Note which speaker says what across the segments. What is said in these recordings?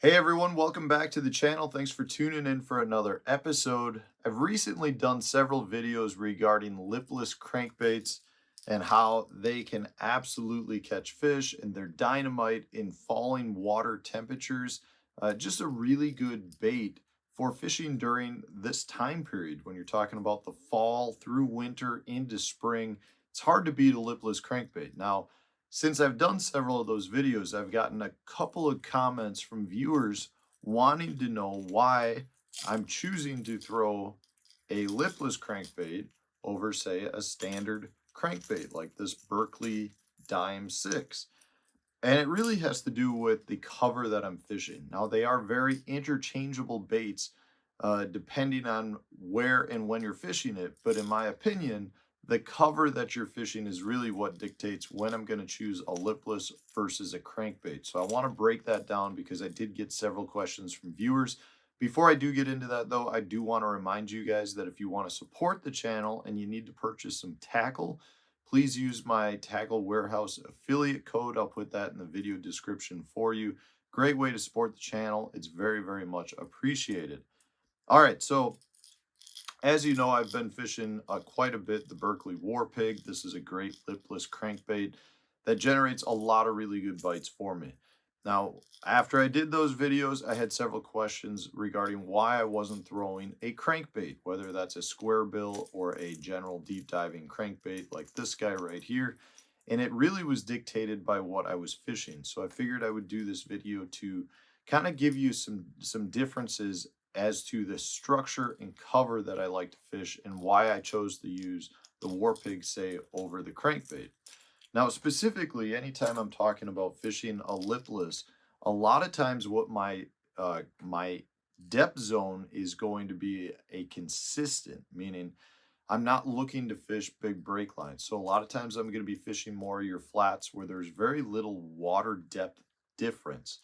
Speaker 1: Hey everyone, welcome back to the channel. Thanks for tuning in for another episode. I've recently done several videos regarding lipless crankbaits and how they can absolutely catch fish, and they're dynamite in falling water temperatures. Just a really good bait for fishing during this time period when you're talking about the fall through winter into spring. It's hard to beat a lipless crankbait. Now, since I've done several of those videos, I've gotten a couple of comments from viewers wanting to know why I'm choosing to throw a lipless crankbait over, say, a standard crankbait like this Berkeley Dime 6. And it really has to do with the cover that I'm fishing. Now, they are very interchangeable baits depending on where and when you're fishing it. But in my opinion, the cover that you're fishing is really what dictates when I'm going to choose a lipless versus a crankbait. So I want to break that down because I did get several questions from viewers. Before I do get into that, though, I do want to remind you guys that if you want to support the channel and you need to purchase some tackle, please use my Tackle Warehouse affiliate code. I'll put that in the video description for you. Great way to support the channel. It's very, very much appreciated. All right, so as you know, I've been fishing quite a bit the Berkeley War Pig. This is a great lipless crankbait that generates a lot of really good bites for me. Now, after I did those videos, I had several questions regarding why I wasn't throwing a crankbait, whether that's a square bill or a general deep diving crankbait like this guy right here. And it really was dictated by what I was fishing. So I figured I would do this video to kind of give you some differences as to the structure and cover that I like to fish and why I chose to use the War Pig, say, over the crankbait. Now, specifically, anytime I'm talking about fishing a lipless, a lot of times what my depth zone is going to be a consistent, meaning I'm not looking to fish big break lines. So a lot of times I'm going to be fishing more of your flats where there's very little water depth difference.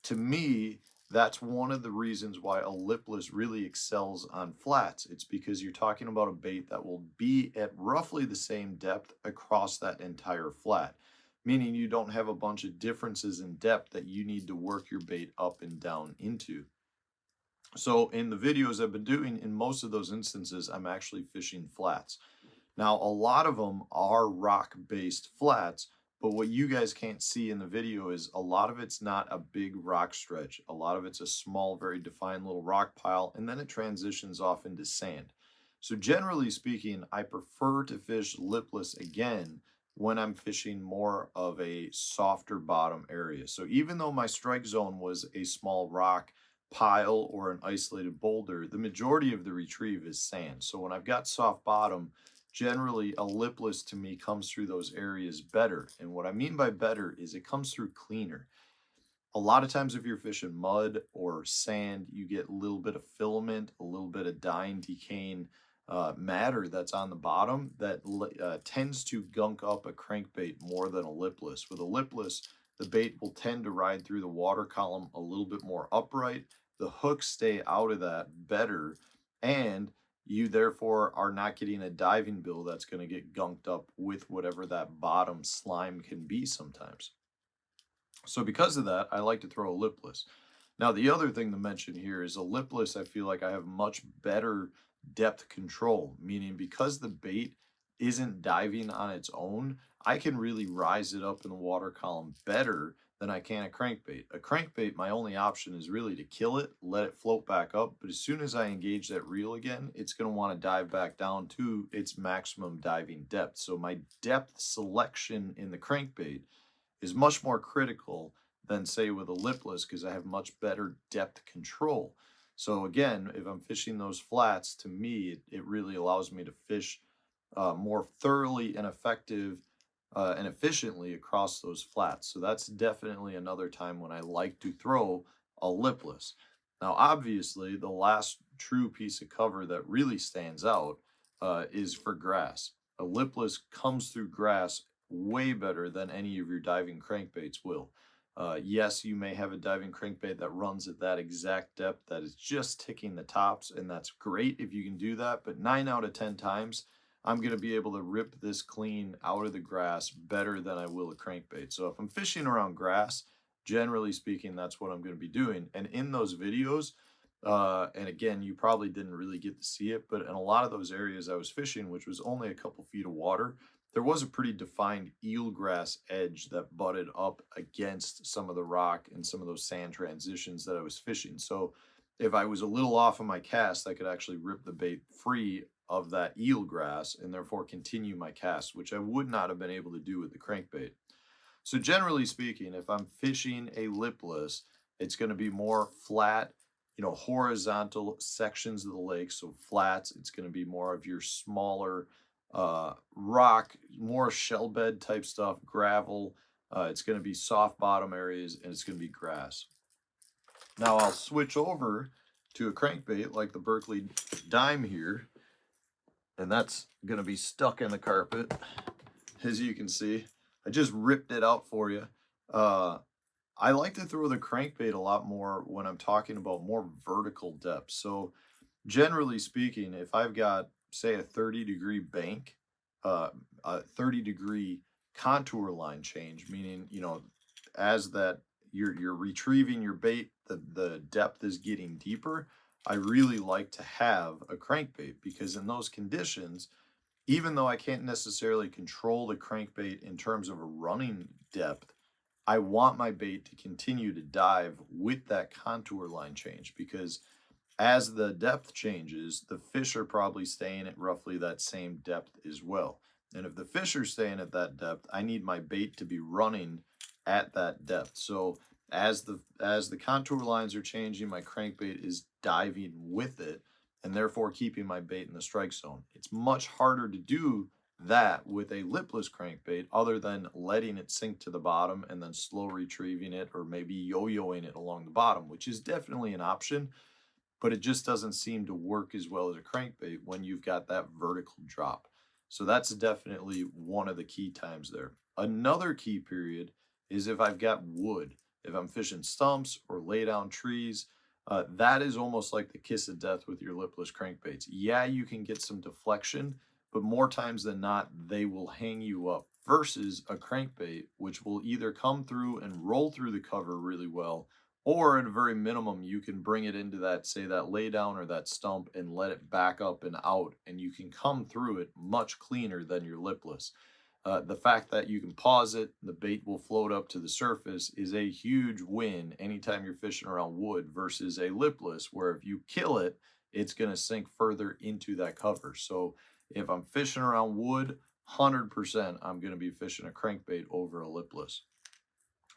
Speaker 1: To me, that's one of the reasons why a lipless really excels on flats. It's because you're talking about a bait that will be at roughly the same depth across that entire flat, meaning you don't have a bunch of differences in depth that you need to work your bait up and down into. So in the videos I've been doing, in most of those instances, I'm actually fishing flats. Now, a lot of them are rock-based flats, but what you guys can't see in the video is a lot of it's not a big rock stretch. A lot of it's a small, very defined little rock pile, and then it transitions off into sand. So generally speaking, I prefer to fish lipless again when I'm fishing more of a softer bottom area. So even though my strike zone was a small rock pile or an isolated boulder, the majority of the retrieve is sand. So when I've got soft bottom, generally a lipless to me comes through those areas better. And what I mean by better is it comes through cleaner. A lot of times if you're fishing mud or sand, you get a little bit of filament, a little bit of dying, decaying matter that's on the bottom that tends to gunk up a crankbait more than a lipless. With a lipless, the bait will tend to ride through the water column a little bit more upright. The hooks stay out of that better, and you therefore are not getting a diving bill that's going to get gunked up with whatever that bottom slime can be sometimes. So because of that, I like to throw a lipless. Now, the other thing to mention here is a lipless, I feel like I have much better depth control, meaning because the bait isn't diving on its own, I can really rise it up in the water column better than I can a crankbait. A crankbait, my only option is really to kill it, let it float back up, but as soon as I engage that reel again, it's going to want to dive back down to its maximum diving depth. So my depth selection in the crankbait is much more critical than, say, with a lipless, because I have much better depth control. So again, if I'm fishing those flats, to me, it really allows me to fish more thoroughly and effective and efficiently across those flats. So that's definitely another time when I like to throw a lipless. Now, obviously, the last true piece of cover that really stands out is for grass. A lipless comes through grass way better than any of your diving crankbaits will. Yes, you may have a diving crankbait that runs at that exact depth that is just ticking the tops, and that's great if you can do that, but 9 out of 10 times, I'm going to be able to rip this clean out of the grass better than I will a crankbait. So if I'm fishing around grass, Generally speaking, that's what I'm going to be doing. And in those videos, and again, you probably didn't really get to see it, but in a lot of those areas I was fishing, which was only a couple feet of water, there was a pretty defined eelgrass edge that butted up against some of the rock and some of those sand transitions that I was fishing. So if I was a little off of my cast, I could actually rip the bait free of that eelgrass and therefore continue my cast, which I would not have been able to do with the crankbait. So generally speaking, if I'm fishing a lipless, it's going to be more flat, horizontal sections of the lake. So flats, it's going to be more of your smaller rock, more shell bed type stuff, gravel. It's going to be soft bottom areas, and it's going to be grass. Now I'll switch over to a crankbait like the Berkeley Dime here, and that's going to be stuck in the carpet, as you can see. I just ripped it out for you. I like to throw the crankbait a lot more when I'm talking about more vertical depth. So generally speaking, if I've got, say, a 30-degree bank, a 30-degree contour line change, meaning, as that you're retrieving your bait, the depth is getting deeper. I really like to have a crankbait because in those conditions, even though I can't necessarily control the crankbait in terms of a running depth, I want my bait to continue to dive with that contour line change, because as the depth changes, the fish are probably staying at roughly that same depth as well. And if the fish are staying at that depth, I need my bait to be running at that depth. So as the contour lines are changing, my crankbait is diving with it, and therefore keeping my bait in the strike zone. It's much harder to do that with a lipless crankbait, other than letting it sink to the bottom and then slow retrieving it, or maybe yo-yoing it along the bottom, which is definitely an option, but it just doesn't seem to work as well as a crankbait when you've got that vertical drop. So that's definitely one of the key times there. Another key period is if I've got wood. If I'm fishing stumps or lay down trees, that is almost like the kiss of death with your lipless crankbaits. Yeah, you can get some deflection, but more times than not, they will hang you up, versus a crankbait, which will either come through and roll through the cover really well, or at a very minimum, you can bring it into that, say, that lay down or that stump, and let it back up and out, and you can come through it much cleaner than your lipless. The fact that you can pause it, the bait will float up to the surface, is a huge win anytime you're fishing around wood, versus a lipless, where if you kill it, it's going to sink further into that cover. So if I'm fishing around wood, 100% I'm going to be fishing a crankbait over a lipless.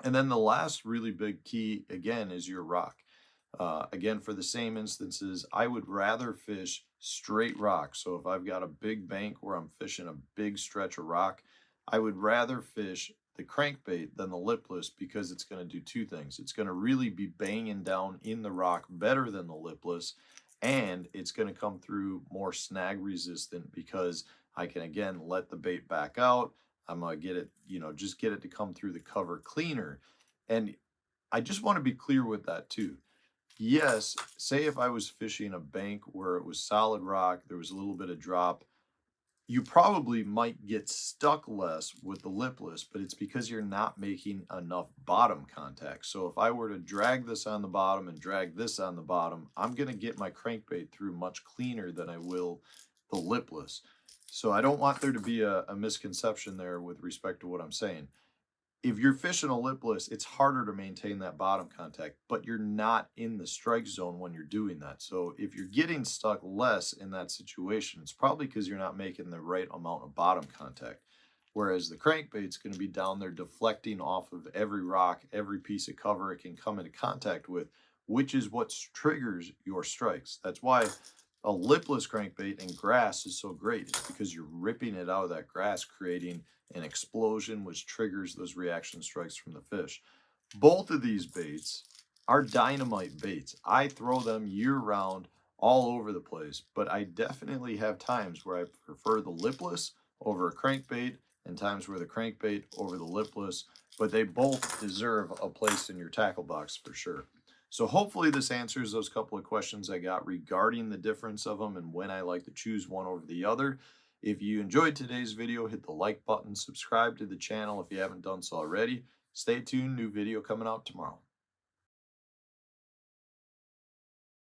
Speaker 1: And then the last really big key, again, is your rock. Again, for the same instances, I would rather fish straight rock. So if I've got a big bank where I'm fishing a big stretch of rock, I would rather fish the crankbait than the lipless, because it's going to do two things. It's going to really be banging down in the rock better than the lipless, and it's going to come through more snag resistant, because I can, again, let the bait back out. I'm going to get it, just get it to come through the cover cleaner. And I just want to be clear with that too. Yes, say if I was fishing a bank where it was solid rock, there was a little bit of drop, you probably might get stuck less with the lipless, but it's because you're not making enough bottom contact. So if I were to drag this on the bottom and drag this on the bottom, I'm going to get my crankbait through much cleaner than I will the lipless. So I don't want there to be a misconception there with respect to what I'm saying. If you're fishing a lipless, it's harder to maintain that bottom contact, but you're not in the strike zone when you're doing that. So if you're getting stuck less in that situation, it's probably because you're not making the right amount of bottom contact. Whereas the crankbait's going to be down there deflecting off of every rock, every piece of cover it can come into contact with, which is what triggers your strikes. That's why a lipless crankbait in grass is so great. It's because you're ripping it out of that grass, creating an explosion, which triggers those reaction strikes from the fish. Both of these baits are dynamite baits. I throw them year round all over the place, but I definitely have times where I prefer the lipless over a crankbait, and times where the crankbait over the lipless, but they both deserve a place in your tackle box for sure. So hopefully this answers those couple of questions I got regarding the difference of them and when I like to choose one over the other. If you enjoyed today's video, hit the like button, subscribe to the channel if you haven't done so already. Stay tuned, new video coming out tomorrow.